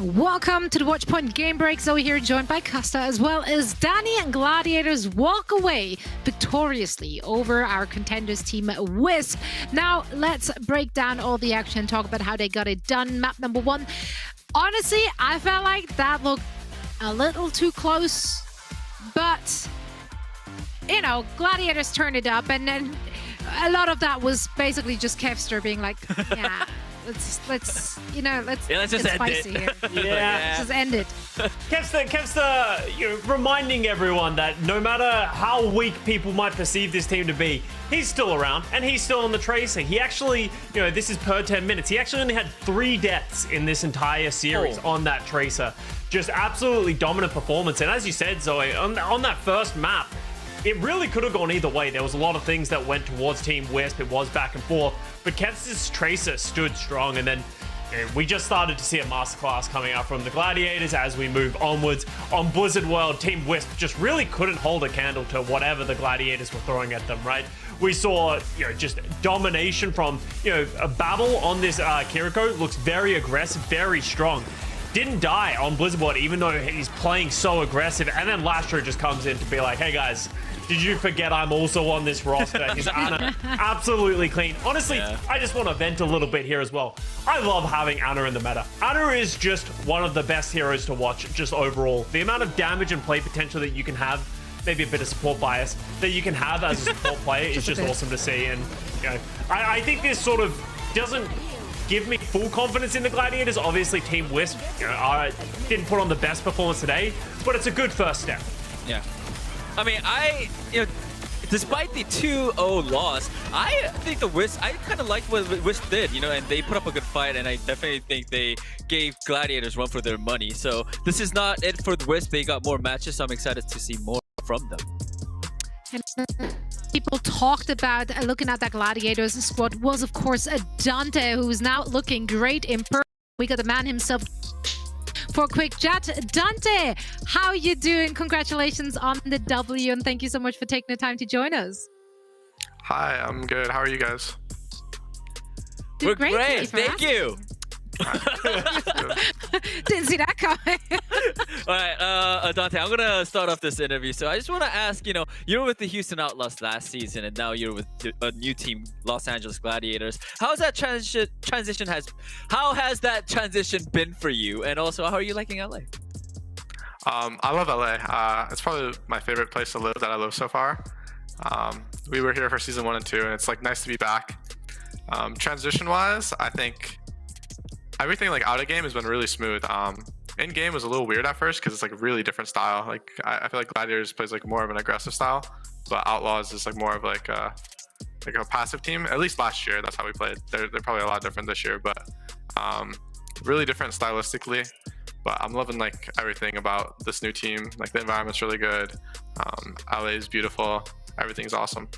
Welcome to the Watchpoint Game Break. Zoe here, joined by Costa, as well as Danny, and Gladiators walk away victoriously over our contenders team, WISP. Now, let's break down all the action, talk about how they got it done. Map number 1. Honestly, I felt like that looked a little too close, but, you know, Gladiators turned it up, and then a lot of that was basically just Kevster being like, yeah. Let's just end it. Here. Yeah. Let's just end it. Kevster, you know, reminding everyone that no matter how weak people might perceive this team to be, he's still around and he's still on the Tracer. He actually, you know, this is per 10 minutes. He actually only had 3 deaths in this entire series on that Tracer. Just absolutely dominant performance. And as you said, Zoe, on that first map, it really could have gone either way. There was a lot of things that went towards Team Wisp. It was back and forth. But Kevster's Tracer stood strong. And then we just started to see a masterclass coming out from the Gladiators as we move onwards. On Blizzard World, Team Wisp just really couldn't hold a candle to whatever the Gladiators were throwing at them, right? We saw, you know, just domination from, you know, a Babel on this Kiriko. Looks very aggressive, very strong. Didn't die on Blizzard World, even though he's playing so aggressive. And then Lastro just comes in to be like, hey guys, did you forget I'm also on this roster? His Ana absolutely clean. Honestly, I just want to vent a little bit here as well. I love having Ana in the meta. Ana is just one of the best heroes to watch, just overall. The amount of damage and play potential that you can have, maybe a bit of support bias, that you can have as a support player is just awesome to see. And, you know, I think this sort of doesn't give me full confidence in the Gladiators. Obviously, Team Wisp, you know, didn't put on the best performance today, but it's a good first step. Yeah. I mean, despite the 2-0 loss, I think I kind of liked what Wisp did, you know, and they put up a good fight, and I definitely think they gave Gladiators run for their money. So this is not it for the Wisp. They got more matches, so I'm excited to see more from them. And people talked about looking at that Gladiators squad was, of course, Dante, who is now looking great in person. We got the man himself for a quick chat. Dante, how are you doing? Congratulations on the W, and thank you so much for taking the time to join us. Hi, I'm good. How are you guys? We're great. Thank you. Didn't see that coming. All right, Dante, I'm gonna start off this interview. So I just want to ask, you know, you were with the Houston Outlaws last season, and now you're with a new team, Los Angeles Gladiators. How's that transition? How has that transition been for you? And also, how are you liking LA? I love LA. It's probably my favorite place to live that I live so far. We were here for season 1 and 2, and it's like nice to be back. Transition-wise, I think everything like out of game has been really smooth. In game was a little weird at first because it's like a really different style. Like I feel like Gladiators plays like more of an aggressive style, but Outlaws is like more of like a passive team. At least last year, that's how we played. They're probably a lot different this year, but really different stylistically. But I'm loving like everything about this new team. Like the environment's really good. LA is beautiful. Everything's awesome.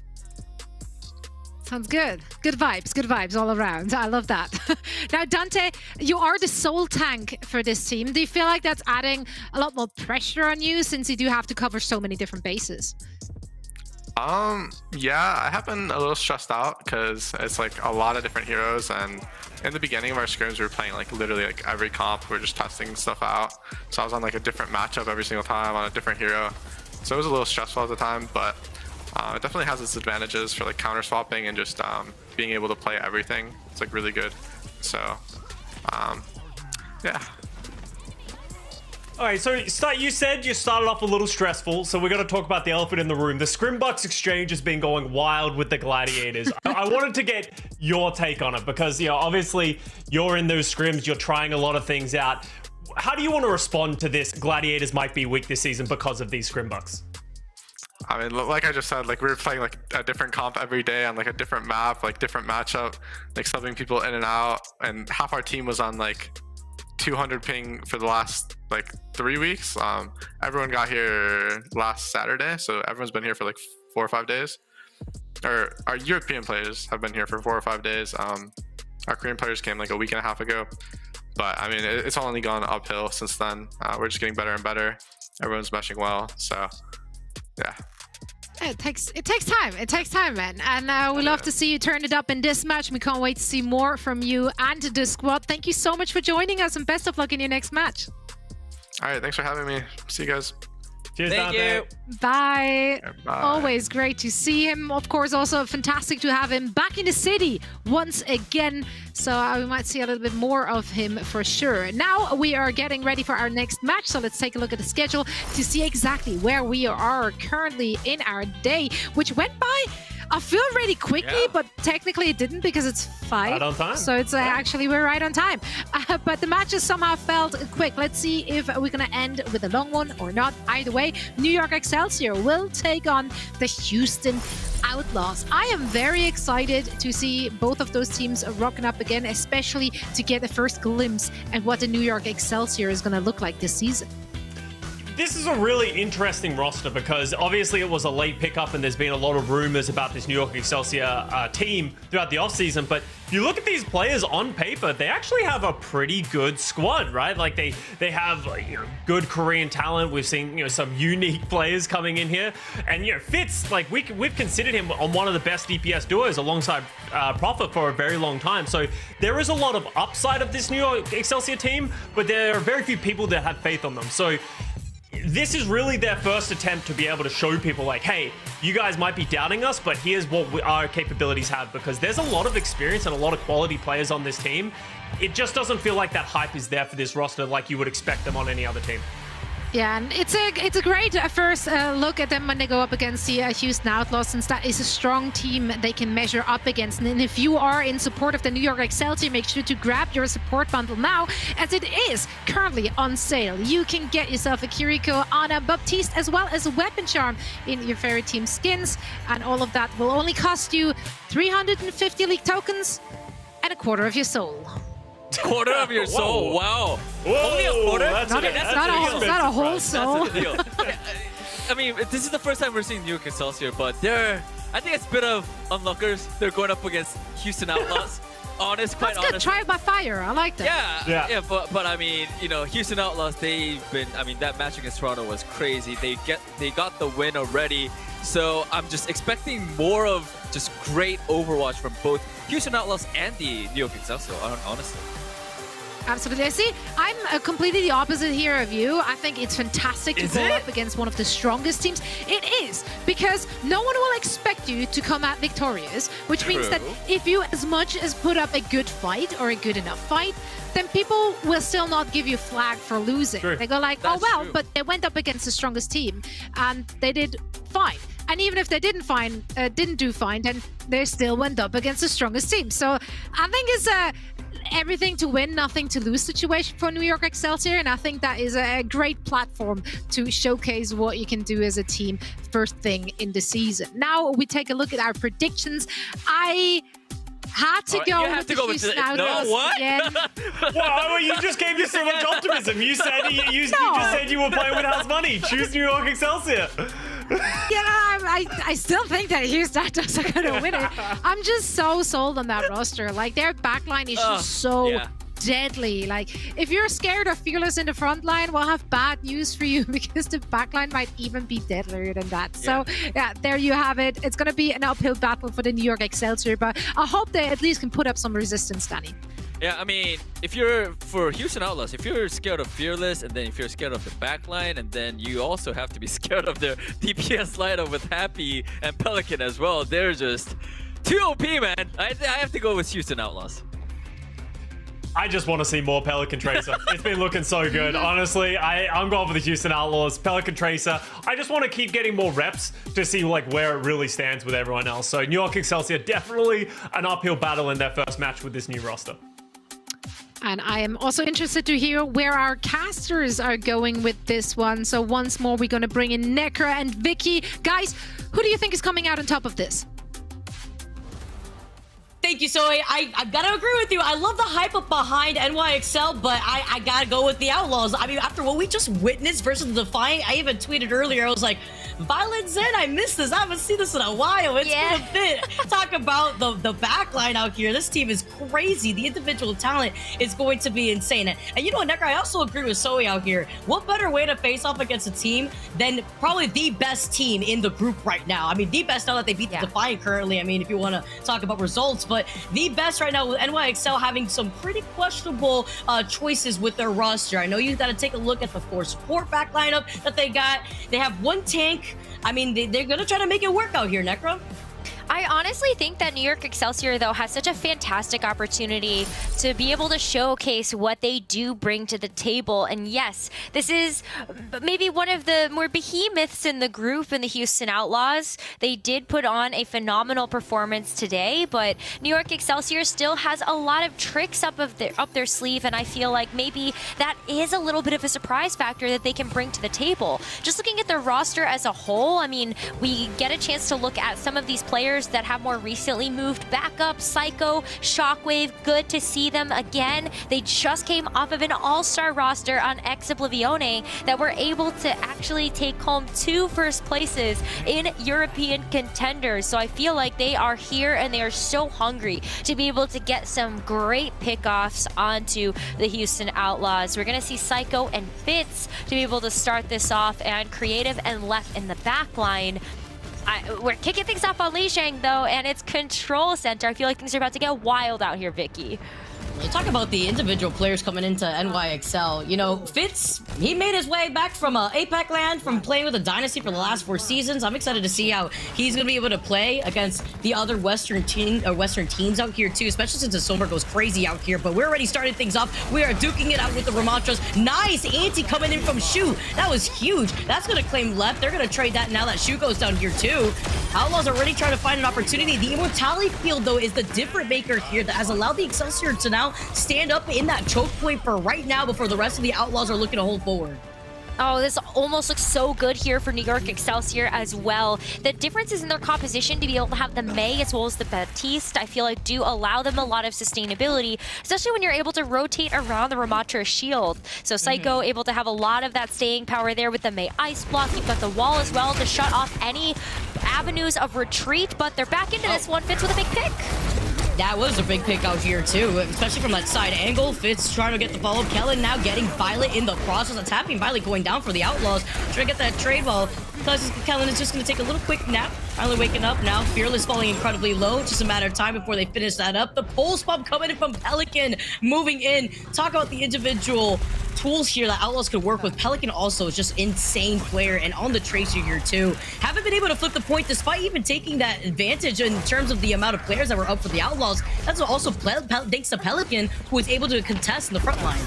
Sounds good. Good vibes all around. I love that. Now, Dante, you are the sole tank for this team. Do you feel like that's adding a lot more pressure on you since you do have to cover so many different bases? Yeah, I have been a little stressed out because it's like a lot of different heroes, and in the beginning of our scrims, we were playing like literally like every comp. We were just testing stuff out. So I was on like a different matchup every single time on a different hero. So it was a little stressful at the time, but it definitely has its advantages for like counter swapping and just being able to play everything. It's like really good. So yeah. All right, so you said you started off a little stressful, so we're going to talk about the elephant in the room. The Scrimbucks exchange has been going wild with the Gladiators. I wanted to get your take on it because, you know, obviously you're in those scrims, you're trying a lot of things out. How do you want to respond to this? Gladiators might be weak this season because of these Scrimbucks. I mean, like I just said, like we were playing like a different comp every day on like a different map, like different matchup, like subbing people in and out, and half our team was on like 200 ping for the last like 3 weeks. Everyone got here last Saturday, so everyone's been here for like 4 or 5 days. Or our European players have been here for 4 or 5 days. Our Korean players came like a week and a half ago, but I mean it's only gone uphill since then. We're just getting better and better. Everyone's meshing well, so yeah. It takes time. It takes time, man. And we love to see you turn it up in this match. We can't wait to see more from you and the squad. Thank you so much for joining us, and best of luck in your next match. All right, thanks for having me. See you guys. Cheers, Thank Dante. you. Bye. Bye. Always great to see him. Of course, also fantastic to have him back in the city once again. So we might see a little bit more of him for sure. Now we are getting ready for our next match. So let's take a look at the schedule to see exactly where we are currently in our day, which went by, I feel, really quickly, but technically it didn't because it's 5. Right on time. So it's actually we're right on time. But the matches somehow felt quick. Let's see if we're going to end with a long one or not. Either way, New York Excelsior will take on the Houston Outlaws. I am very excited to see both of those teams rocking up again, especially to get a first glimpse at what the New York Excelsior is going to look like this season. This is a really interesting roster because obviously it was a late pickup and there's been a lot of rumors about this New York Excelsior team throughout the offseason. But if you look at these players on paper, they actually have a pretty good squad, right? Like they have good Korean talent. We've seen some unique players coming in here, and Fitz, like we've considered him on one of the best DPS duos alongside Prophet for a very long time. So there is a lot of upside of this New York Excelsior team, but there are very few people that have faith on them. So this is really their first attempt to be able to show people like, hey, you guys might be doubting us, but here's what our capabilities have, because there's a lot of experience and a lot of quality players on this team. It just doesn't feel like that hype is there for this roster like you would expect them on any other team. Yeah, and it's a great first look at them when they go up against the Houston Outlaws, since that is a strong team they can measure up against. And if you are in support of the New York Excelsior, make sure to grab your support bundle now, as it is currently on sale. You can get yourself a Kiriko, Ana, Baptiste, as well as a Weapon Charm in your favorite team skins. And all of that will only cost you 350 league tokens and a quarter of your soul. Quarter of your soul. Wow. Whoa, Only a quarter? That's Not a whole soul. That's a deal. I mean, this is the first time we're seeing New York Excelsior, but I think it's a bit of onlookers. They're going up against Houston Outlaws. Quite That's good. honest. Trial by fire. I like that. Yeah. But I mean, Houston Outlaws, that match against Toronto was crazy. They got the win already. So I'm just expecting more of just great Overwatch from both Houston Outlaws and the New York Excelsior, honestly. Absolutely. I see. I'm completely the opposite here of you. I think it's fantastic to go up against one of the strongest teams. It is, because no one will expect you to come out victorious, which means that if you as much as put up a good fight or a good enough fight, then people will still not give you flag for losing. True. They go like, That's oh, well, true. but they went up against the strongest team and they did fine. And even if they didn't do fine, then they still went up against the strongest team. So I think it's everything to win, nothing to lose situation for New York Excelsior, and I think that is a great platform to showcase what you can do as a team first thing in the season. Now we take a look at our predictions. I had to go with the Houston Outlaws again. Wow, you just gave me so much optimism. You said you just said you were playing with house money. Choose New York Excelsior. I still think that Houston Outlaws are going to win it. I'm just so sold on that roster. Like, their backline is just so deadly. Like, if you're scared of Fearless in the front line, we'll have bad news for you, because the backline might even be deadlier than that. So, yeah, there you have it. It's going to be an uphill battle for the New York Excelsior, but I hope they at least can put up some resistance, Danny. Yeah, I mean, for Houston Outlaws, if you're scared of Fearless, and then if you're scared of the backline, and then you also have to be scared of their DPS lineup with Happy and Pelican as well, they're just too OP, man. I have to go with Houston Outlaws. I just want to see more Pelican Tracer. It's been looking so good. Honestly, I'm going for the Houston Outlaws, Pelican Tracer. I just want to keep getting more reps to see like where it really stands with everyone else. So New York Excelsior, definitely an uphill battle in their first match with this new roster. And I am also interested to hear where our casters are going with this one. So once more, we're going to bring in Necra and Vicky. Guys, who do you think is coming out on top of this? Thank you, Zoe. I gotta agree with you. I love the hype up behind NYXL, but I gotta go with the Outlaws. I mean, after what we just witnessed versus the Defiant, I even tweeted earlier, I was like, Violet's in. I missed this. I haven't seen this in a while. It's been a bit. Talk about the backline out here. This team is crazy. The individual talent is going to be insane. And you know what, Necker, I also agree with Zoe out here. What better way to face off against a team than probably the best team in the group right now? I mean, the best now that they beat the Defiant currently. I mean, if you want to talk about results, but the best right now with NYXL having some pretty questionable choices with their roster. I know you got to take a look at the 4 support back lineup that they got. They have 1 tank. I mean, they're going to try to make it work out here, Necro. I honestly think that New York Excelsior, though, has such a fantastic opportunity to be able to showcase what they do bring to the table. And yes, this is maybe one of the more behemoths in the group in the Houston Outlaws. They did put on a phenomenal performance today, but New York Excelsior still has a lot of tricks up their sleeve, and I feel like maybe that is a little bit of a surprise factor that they can bring to the table. Just looking at their roster as a whole, I mean, we get a chance to look at some of these players that have more recently moved back up. Psycho, Shockwave, good to see them again. They just came off of an all-star roster on Ex Oblivione that were able to actually take home 2 first places in European contenders. So I feel like they are here and they are so hungry to be able to get some great pickoffs onto the Houston Outlaws. We're going to see Psycho and Fitz to be able to start this off, and Creative and Left in the back line. We're kicking things off on Lijiang, though, and it's Control Center. I feel like things are about to get wild out here, Vicky. You talk about the individual players coming into NYXL. You know, Fitz, he made his way back from APAC land, from playing with the Dynasty for the last 4 seasons. I'm excited to see how he's going to be able to play against the other Western teams out here, too, especially since the Silver goes crazy out here. But we're already starting things off. We are duking it out with the Ramantras. Nice anti coming in from Shu. That was huge. That's going to claim Left. They're going to trade that now that Shu goes down here, too. Outlaws already trying to find an opportunity. The Immortality field, though, is the different maker here that has allowed the Excelsior to now stand up in that choke point for right now before the rest of the Outlaws are looking to hold forward. Oh, this almost looks so good here for New York Excelsior as well. The differences in their composition to be able to have the Mei as well as the Baptiste, I feel like do allow them a lot of sustainability, especially when you're able to rotate around the Ramatra shield. So Psycho able to have a lot of that staying power there with the Mei Ice Block. You've got the wall as well to shut off any avenues of retreat, but they're back into this one. Fitz with a big pick. That was a big pick out here, too, especially from that side angle. Fitz trying to get the follow. Kellen now getting Violet in the process. Attacking Violet going down for the Outlaws. Trying to get that trade while Kellen is just going to take a little quick nap. Finally waking up now. Fearless falling incredibly low. Just a matter of time before they finish that up. The pulse pump coming in from Pelican. Moving in. Talk about the individual tools here that Outlaws could work with. Pelican also is just insane player, and on the Tracer here too. Haven't been able to flip the point despite even taking that advantage in terms of the amount of players that were up for the Outlaws. That's also thanks to Pelican, who was able to contest in the front line.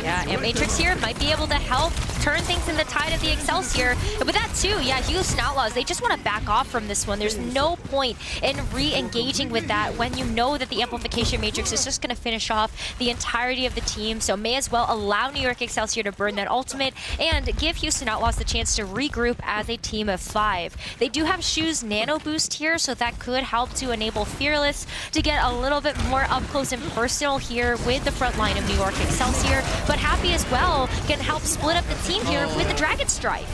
Yeah, and Matrix here might be able to help turn things in the tide of the Excelsior. But with that too, yeah, Houston Outlaws, they just want to back off from this one. There's no point in re-engaging with that when you know that the Amplification Matrix is just going to finish off the entirety of the team. So may as well allow New York Excelsior to burn that ultimate and give Houston Outlaws the chance to regroup as a team of 5. They do have Shu's Nano Boost here, so that could help to enable Fearless to get a little bit more up close and personal here with the front line of New York Excelsior. But Happy as well can help split up the team here with the Dragon Strike.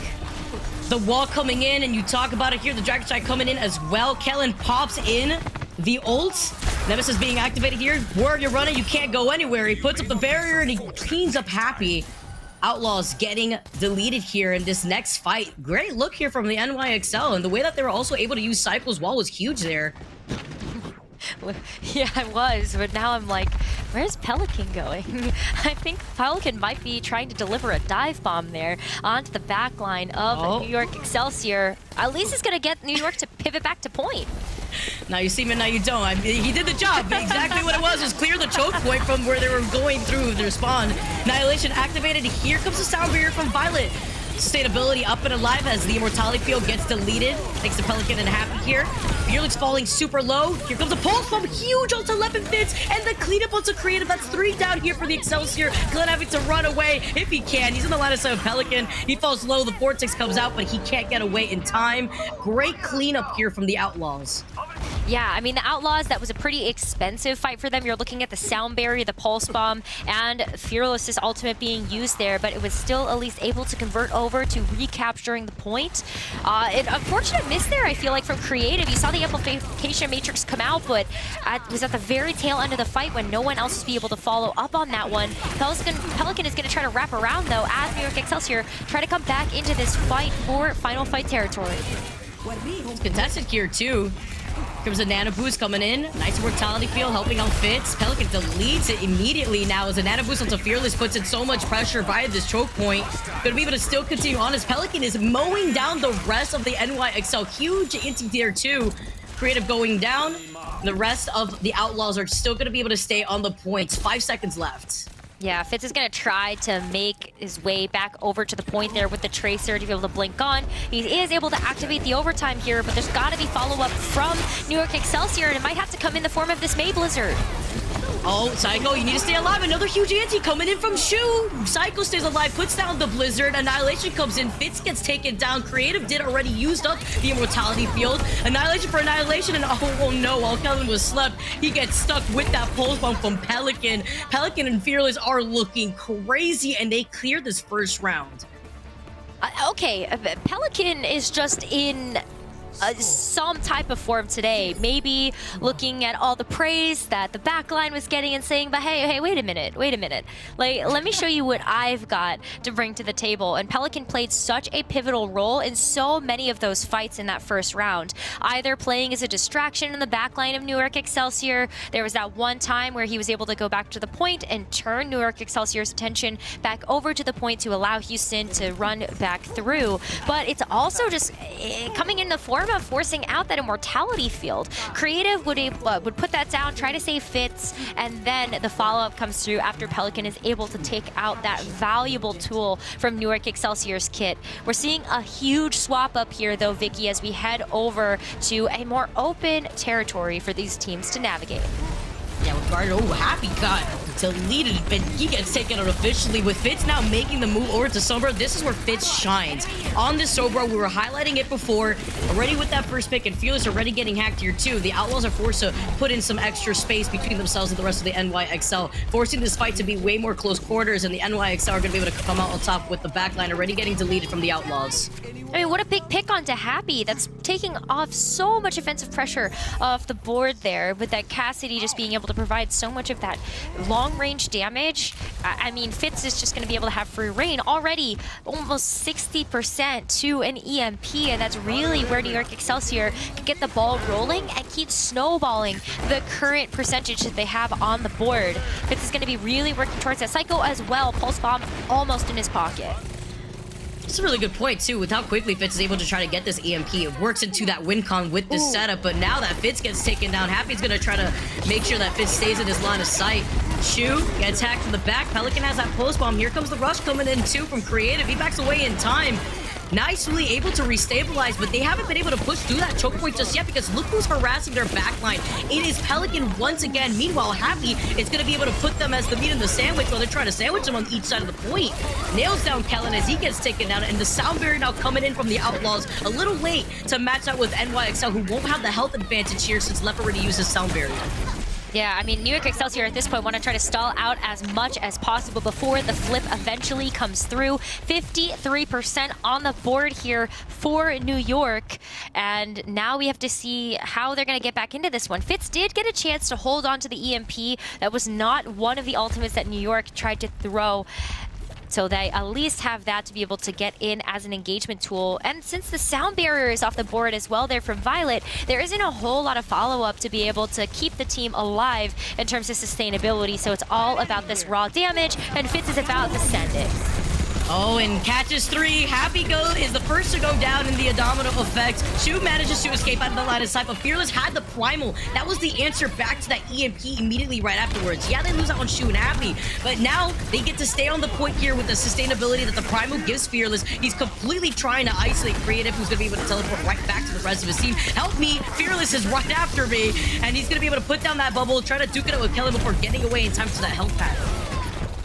The wall coming in, and you talk about it here, the Dragon Strike coming in as well. Kellen pops in the ult. Nemesis being activated here. Warrior running, you can't go anywhere. He puts up the barrier and he cleans up Happy. Outlaws getting deleted here in this next fight. Great look here from the NYXL, and the way that they were also able to use Cycle's wall was huge there. Yeah, I was, but now I'm like, where's Pelican going? I think Pelican might be trying to deliver a dive bomb there onto the back line of New York Excelsior. At least it's going to get New York to pivot back to point. Now you see me, now you don't. I mean, he did the job. Exactly what it was clear the choke point from where they were going through their spawn. Annihilation activated. Here comes the sound barrier from Violet. Sustainability up and alive as the Immortality field gets deleted. Thanks to Pelican and Happy here. Fearless falling super low. Here comes a pulse bomb. Huge ult 11 Fitz. And the cleanup onto Creative. That's 3 down here for the Excelsior. Glenn having to run away if he can. He's in the line of sight of Pelican. He falls low. The Vortex comes out, but he can't get away in time. Great cleanup here from the Outlaws. Yeah, I mean, the Outlaws, that was a pretty expensive fight for them. You're looking at the Sound Barrier, the Pulse Bomb, and Fearless's ultimate being used there, but it was still at least able to convert over to recapturing the point. An unfortunate miss there, I feel like, from Creative. You saw the Amplification Matrix come out, but it was at the very tail end of the fight when no one else was able to follow up on that one. Pelican is going to try to wrap around, though, as New York Excelsior try to come back into this fight for Final Fight territory. It's contested here, too. Comes a Nano Boost coming in. Nice mortality field helping on Fitz. Pelican deletes it immediately now as a Nano Boost onto Fearless puts in so much pressure via this choke point. Gonna be able to still continue on as Pelican is mowing down the rest of the NYXL. Huge anti-tier 2. Creative going down. The rest of the Outlaws are still gonna be able to stay on the points. 5 seconds left. Yeah, Fitz is going to try to make his way back over to the point there with the Tracer to be able to blink on. He is able to activate the overtime here, but there's got to be follow-up from New York Excelsior, and it might have to come in the form of this May Blizzard. Oh, Psycho, you need to stay alive. Another huge anti coming in from Shu. Psycho stays alive, puts down the Blizzard. Annihilation comes in. Fitz gets taken down. Creative did already used up the Immortality field. Annihilation for Annihilation, and oh no, while Kelvin was slept, he gets stuck with that Pulse Bomb from Pelican. Pelican and Fearless are looking crazy, and they clear this first round. Okay, Pelican is just in some type of form today. Maybe looking at all the praise that the backline was getting and saying, but hey, wait a minute. Like, let me show you what I've got to bring to the table. And Pelican played such a pivotal role in so many of those fights in that first round. Either playing as a distraction in the backline of New York Excelsior. There was that one time where he was able to go back to the point and turn New York Excelsior's attention back over to the point to allow Houston to run back through. But it's also just coming in the form of forcing out that Immortality field. Creative would put that down, try to save Fitz, and then the follow-up comes through after Pelican is able to take out that valuable tool from New York Excelsior's kit. We're seeing a huge swap up here, though, Vicky, as we head over to a more open territory for these teams to navigate. Yeah, with Guard, Happy got deleted, but he gets taken out officially with Fitz now making the move over to Sombra. This is where Fitz shines. On this Sombra, we were highlighting it before, already with that first pick, and Fearless already getting hacked here too. The Outlaws are forced to put in some extra space between themselves and the rest of the NYXL, forcing this fight to be way more close quarters, and the NYXL are going to be able to come out on top with the backline already getting deleted from the Outlaws. I mean, what a big pick onto Happy. That's taking off so much offensive pressure off the board there, with that Cassidy just being able to provide so much of that long-range damage. I mean, Fitz is just going to be able to have free reign. Already almost 60% to an EMP, and that's really where New York Excelsior can get the ball rolling and keep snowballing the current percentage that they have on the board. Fitz is going to be really working towards that. Psycho as well. Pulse Bomb almost in his pocket. That's a really good point, too, with how quickly Fitz is able to try to get this EMP. It works into that win con with this setup, but now that Fitz gets taken down, Happy's going to try to make sure that Fitz stays in his line of sight. Shu gets hacked from the back. Pelican has that Pulse Bomb. Here comes the rush coming in, too, from Creative. He backs away in time. Nicely able to restabilize, but they haven't been able to push through that choke point just yet because look who's harassing their backline. It is Pelican once again. Meanwhile, Happy is going to be able to put them as the meat in the sandwich while they're trying to sandwich them on each side of the point. Nails down Kellen as he gets taken down, and the Sound Barrier now coming in from the Outlaws a little late to match out with NYXL, who won't have the health advantage here since Lep already uses Sound Barrier. Yeah, I mean, New York Excelsior at this point want to try to stall out as much as possible before the flip eventually comes through. 53% on the board here for New York. And now we have to see how they're going to get back into this one. Fitz did get a chance to hold on to the EMP. That was not one of the ultimates that New York tried to throw. So they at least have that to be able to get in as an engagement tool. And since the Sound Barrier is off the board as well there from Violet, there isn't a whole lot of follow-up to be able to keep the team alive in terms of sustainability. So it's all about this raw damage, and Fitz is about to send it. Oh, and catches 3. Happy is the first to go down in the Adomino effect. Shu manages to escape out of the line of sight, but Fearless had the Primal. That was the answer back to that EMP immediately right afterwards. Yeah, they lose out on Shu and Happy, but now they get to stay on the point here with the sustainability that the Primal gives Fearless. He's completely trying to isolate Creative, who's going to be able to teleport right back to the rest of his team. Help me! Fearless is right after me, and he's going to be able to put down that bubble, try to duke it out with Kelly before getting away in time to that health pack.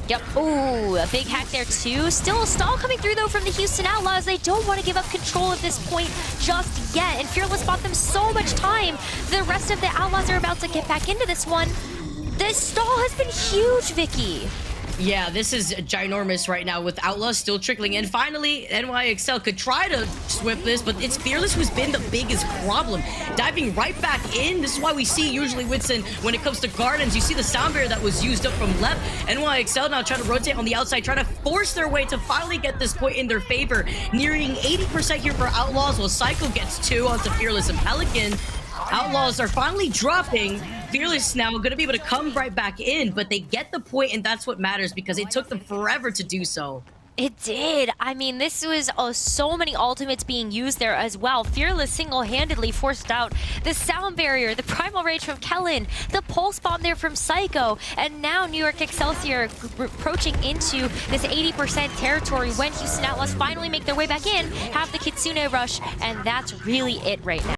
Yep. Ooh, a big hack there too. Still a stall coming through though from the Houston Outlaws. They don't want to give up control at this point just yet. And Fearless bought them so much time. The rest of the Outlaws are about to get back into this one. This stall has been huge, Vicky. Yeah, this is ginormous right now with Outlaws still trickling in. Finally, NYXL could try to sweep this, but it's Fearless who's been the biggest problem. Diving right back in. This is why we see usually Whitson when it comes to Gardens. You see the sound barrier that was used up from left. NYXL now trying to rotate on the outside, trying to force their way to finally get this point in their favor. Nearing 80% here for Outlaws, while Psycho gets 2 onto Fearless and Pelican. Outlaws are finally dropping. Fearless now going to be able to come right back in, but they get the point, and that's what matters because it took them forever to do so. It did. I mean, this was so many ultimates being used there as well. Fearless single-handedly forced out the sound barrier, the primal rage from Kellen, the pulse bomb there from Psycho, and now New York Excelsior approaching into this 80% territory when Houston Outlaws finally make their way back in, have the Kitsune rush, and that's really it right now.